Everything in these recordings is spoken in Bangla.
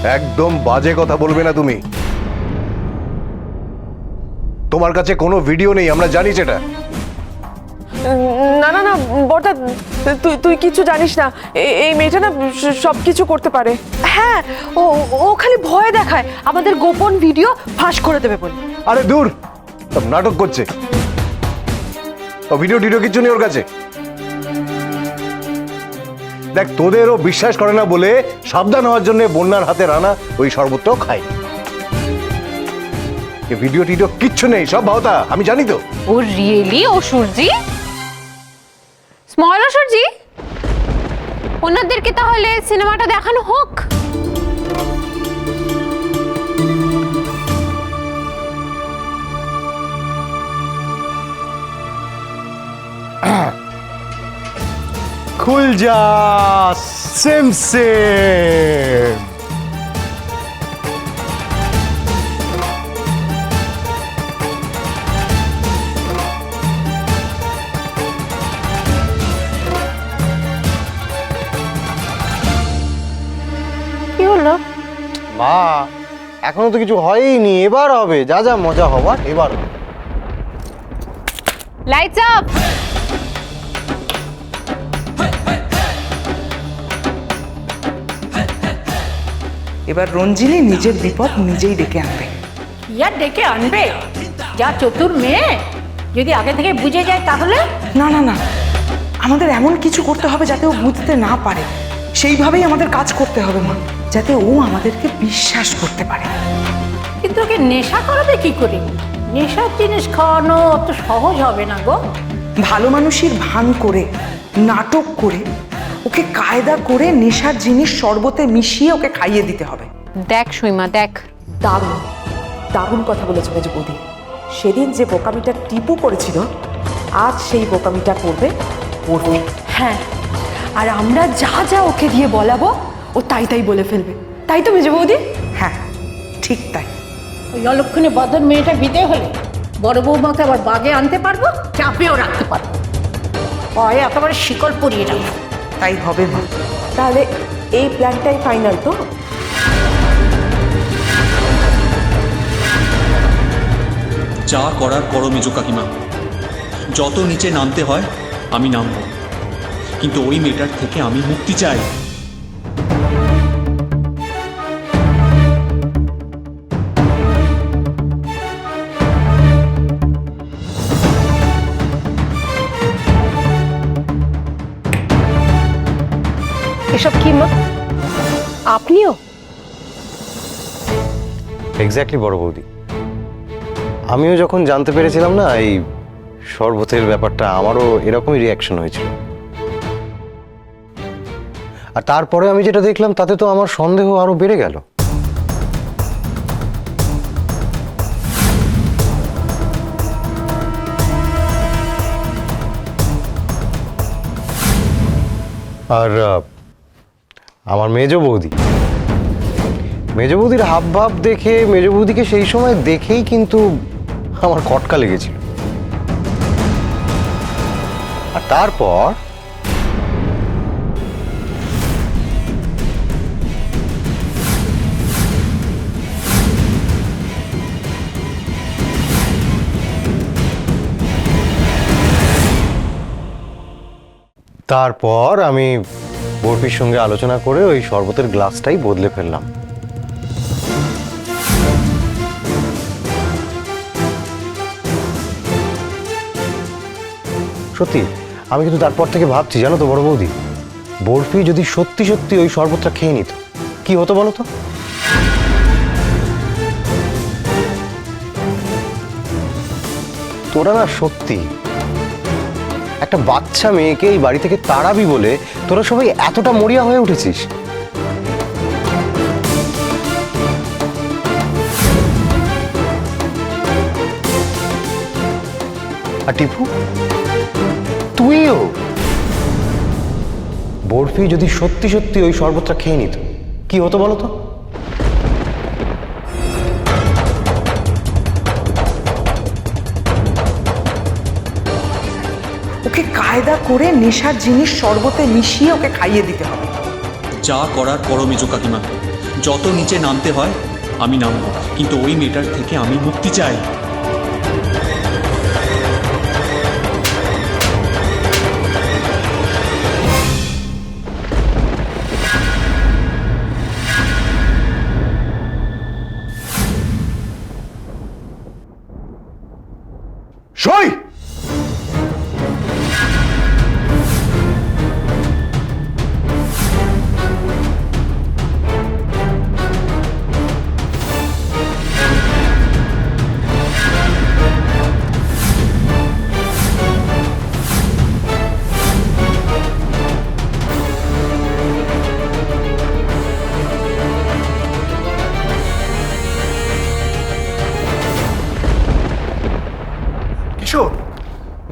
একদম বাজে কথা বলবে না তুমি। তোমার কাছে কোনো ভিডিও নেই, আমরা জানি সেটা। না না না বড়দা, তুই তুই কিছু জানিস না। এই মেয়েটা না সবকিছু করতে পারে। হ্যাঁ, ও ও খালি ভয় দেখায় আমাদের গোপন ভিডিও ফাঁস করে দেবে বলে। আরে দূর, সব নাটক করছে। ও ভিডিও টিডিও কিছু নেই ওর কাছে। দেখ, তোদেরও বিশ্বাস করে না বলে সাবধান হওয়ার জন্য বন্যার হাতে রানা ওই শরবতটাও খাই। ভিডিও টিডিও কিচ্ছু নেই, সব ভাওতা, আমি জানি তো। ও রিয়েলি অসুরজি? স্মল অসুরজি? ওনাদেরকে তাহলে সিনেমাটা দেখানো হোক। খুল যা সেম সেম। কি হলো? মা, এখনো তো কিছু হয়নি, এবার হবে। যা যা মজা হবার এবার হবে। Lights up. এবার রঞ্জিনী নিজের বিপদ নিজেই ডেকে আনবে। ইয়ার ডেকে আনবে? যা চতুর মেয়ে, যদি আগে থেকে বুঝে যায় তাহলে? না না না, আমাদের এমন কিছু করতে হবে যাতে ও বুঝতে না পারে। সেইভাবেই আমাদের কাজ করতে হবে মা, যাতে ও আমাদেরকে বিশ্বাস করতে পারে। কিন্তু ওকে নেশা করাবে কি করে? নেশার জিনিস খাওয়ানো অত সহজ হবে না গো। ভালো মানুষের ভান করে, নাটক করে, ওকে কায়দা করে নেশার জিনিস শরবতে মিশিয়ে ওকে খাইয়ে দিতে হবে। দেখ সীমা, দেখ। দারুণ দারুণ কথা বলেছে মেজ বৌদি। সেদিন যে বোকামিটা টিপু করেছিল, আজ সেই বোকামিটা করবে পড়বে। হ্যাঁ, আর আমরা যা যা ওকে দিয়ে বলাবো ও তাই তাই বলে ফেলবে। তাই তো মেজ বৌদি? হ্যাঁ, ঠিক তাই। ওই অলক্ষণে বদন মেয়েটা বিদে হলে বড় বৌমাকে আবার বাগে আনতে পারবো, চাপেও রাখতে পারবো। ভয়ে একেবারে শিকল পরিয়ে রাখবো। তাই হবে মা। তাহলে এই প্ল্যানটাই ফাইনাল তো? যা করার করো মেজো কাকিমা, যত নিচে নামতে হয় আমি নামবো, কিন্তু ওই মেয়েটার থেকে আমি মুক্তি চাই। এসব কি মা? আপনিও? এক্স্যাক্টলি বড় বৌদি, আমিও যখন জানতে পেরেছিলাম না এই শরবতের ব্যাপারটা, আমারও এরকমই রিয়াকশন হয়েছিল। আর তারপরে আমি যেটা দেখলাম তাতে তো আমার সন্দেহ আরো বেড়ে গেল। আর আমার মেজ বৌদির হাব ভাব দেখে, মেজ বৌদিকে সেই সময় দেখেই কিন্তু আমার খটকা লেগেছিল। আর তারপর আমি বরফির সঙ্গে আলোচনা করে ওই শরবতের গ্লাসটাই বদলে ফেললাম। সত্যি, আমি কিন্তু তারপর থেকে ভাবছি, জানো তো বড় বৌদি, বরফি যদি সত্যি সত্যি ওই শরবতটা খেয়ে নিত, কি হতো বলো তো? তোরা না সত্যি একটা বাচ্চা মেয়েকে এই বাড়ি থেকে তাড়াবি বলে তোরা সবাই এতটা মরিয়া হয়ে উঠেছিস। আর টিপু, তুইও? বরফি যদি সত্যি সত্যি ওই শরবতটা খেয়ে নিত, কি হতো বলো তো? ওকে কায়দা করে নেশার জিনিস শরবতে মিশিয়ে ওকে খাইয়ে দিতে হবে। যা করার করো মেজো কাকিমা, যত নিচে নামতে হয় আমি নামবো, কিন্তু ওই মেয়েটার থেকে আমি মুক্তি চাই। সই। কিশোর,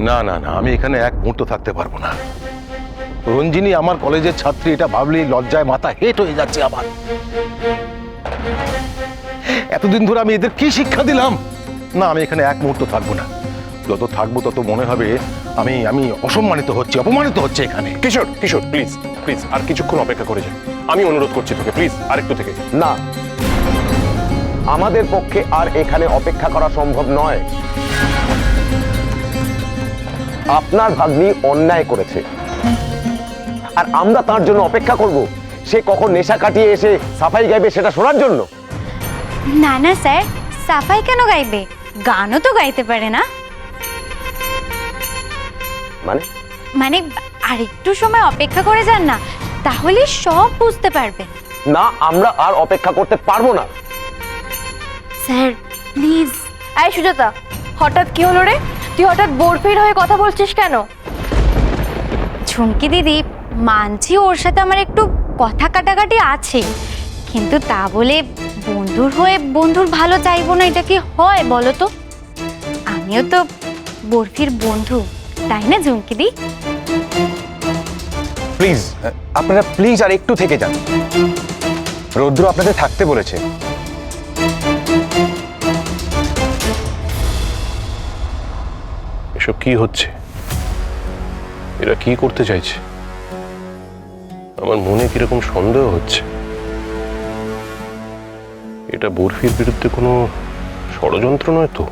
না না না, আমি এখানে এক মুহূর্ত থাকতে পারবো না। রঞ্জিনী আমার কলেজের ছাত্রী, এটা ভাবলেই লজ্জায় মাথা হেট হয়ে যাচ্ছে আমার। এতদিন ধরে আমি এদের কি শিক্ষা দিলাম? না, আমি এখানে এক মুহূর্ত থাকবো না। যত থাকবো তত মনে হবে আমি আমি অসম্মানিত হচ্ছি, অপমানিত হচ্ছে এখানে। কিশোর কিশোর প্লিজ প্লিজ আর কিছুক্ষণ অপেক্ষা করে যান, আমি অনুরোধ করছি তোকে, প্লিজ আর একটু থেকে। না, আমাদের পক্ষে আর এখানে অপেক্ষা করা সম্ভব নয়। আপনার ভাগ্নি অন্যায় করেছে, আর আমরা তার জন্য অপেক্ষা করব সে কখন নেশা কাটিয়ে এসে সাফাই গাইবে সেটা শোনার জন্য? না না স্যার, সাফাই কেন গাইবে? গানও তো গাইতে পারে না। মানে মানে আরেকটু সময় অপেক্ষা করে যান না, তাহলে সব বুঝতে পারবেন। না, আমরা আর অপেক্ষা করতে পারবো না। Sir please. এই সুজাতা, হঠাৎ কি হলো রে? তুই হঠাৎ বরফির হয়ে কথা বলছিস কেন? ঝুমকি দিদি, মানছি ওর সাথে আমার একটু কথা কাটাকাটি আছে, কিন্তু তা বলে বন্ধুর হয়ে বন্ধুর ভালো চাইবো না, এটা কি হয় বলো তো? আমিও তো বরফির বন্ধু, তাই না ঝুমকি দি? প্লিজ আপনারা প্লিজ আর একটু থেকে যান, রৌদ্র আপনাদের থাকতে বলেছে। এসব কি হচ্ছে? এরা কি করতে চাইছে? আমার মনে কিরকম সন্দেহ হচ্ছে। এটা বরফির বিরুদ্ধে কোনো ষড়যন্ত্র নয় তো?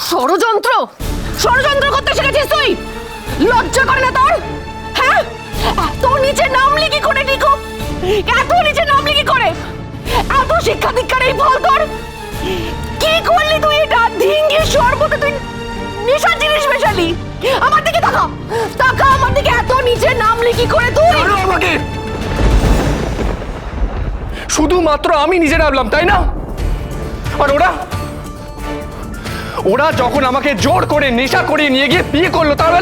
ষড়যন্ত্র? ষড়যন্ত্র করতে শিখেছিস তুই? লজ্জা করে না তোর? হ্যাঁ, এত নিচে নামলি কি করে নিকো? এত নিচে নামলি কি করে? এত শিক্ষা দীক্ষার এই ফল তোর? কি করলি তুই এটা? ধিঙ্গি সর্বতে তুই নেশার জিনিস মেশালি। আমার দিকে তাকা, তাকা আমার দিকে। এত নিচে নামলি কি করে তুই? আমাকে শুধুমাত্র আমি নিজে নামলাম, তাই না? আর ওরা ওরা যখন আমাকে জোর করে নেশা করে নিয়ে গিয়ে বিয়ে করলো, তার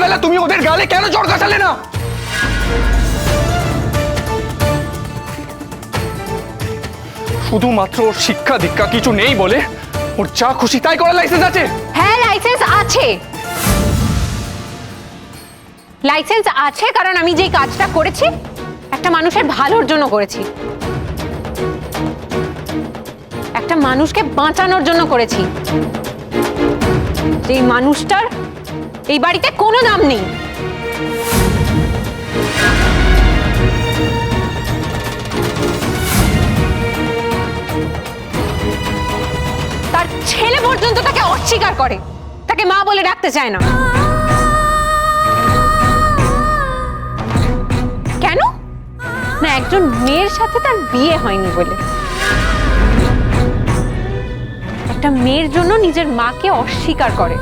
বেলা তুমি ওদের গালে কেন জোর কাটালে না? শুধুমাত্র ওর শিক্ষা দীক্ষা কিছু নেই বলে ওর যা খুশি তাই করার লাইসেন্স আছে? হ্যাঁ, লাইসেন্স আছে। লাইসেন্স আছে কারণ আমি যেই কাজটা করেছি একটা মানুষের ভালোর জন্য করেছি, একটা মানুষকে বাঁচানোর জন্য করেছি। এই মানুষটার এই বাড়িতে কোনো দাম নেই। তার ছেলে পর্যন্ত তাকে অস্বীকার করে, তাকে মা বলে ডাকতে চায় না। কেন? না, একজন মেয়ের সাথে তার বিয়ে হয়নি বলে। একটা মেয়ের জন্য নিজের মাকে অস্বীকার করে।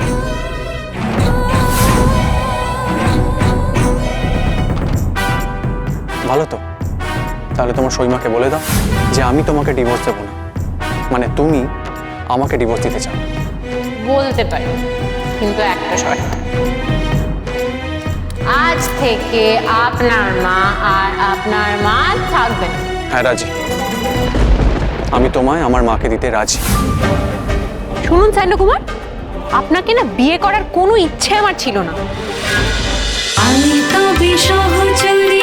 ভালো তো, তাহলে তোমার সইমাকে বলে দাও যে আমি তোমাকে ডিভোর্স দেবো না, মানে তুমি আমাকে ডিভোর্স দিতে চাও। বলতে পারি, কিন্তু একটা শর্ত। আজ থেকে আপনার মা আর আপনার মা থাকবেন। হ্যাঁ রাজি, আমি তোমায় আমার মাকে দিতে রাজি। শুনুন সান্ডকুমার, আপনাকে না বিয়ে করার কোনো ইচ্ছে আমার ছিল না। আমি তো সহচরী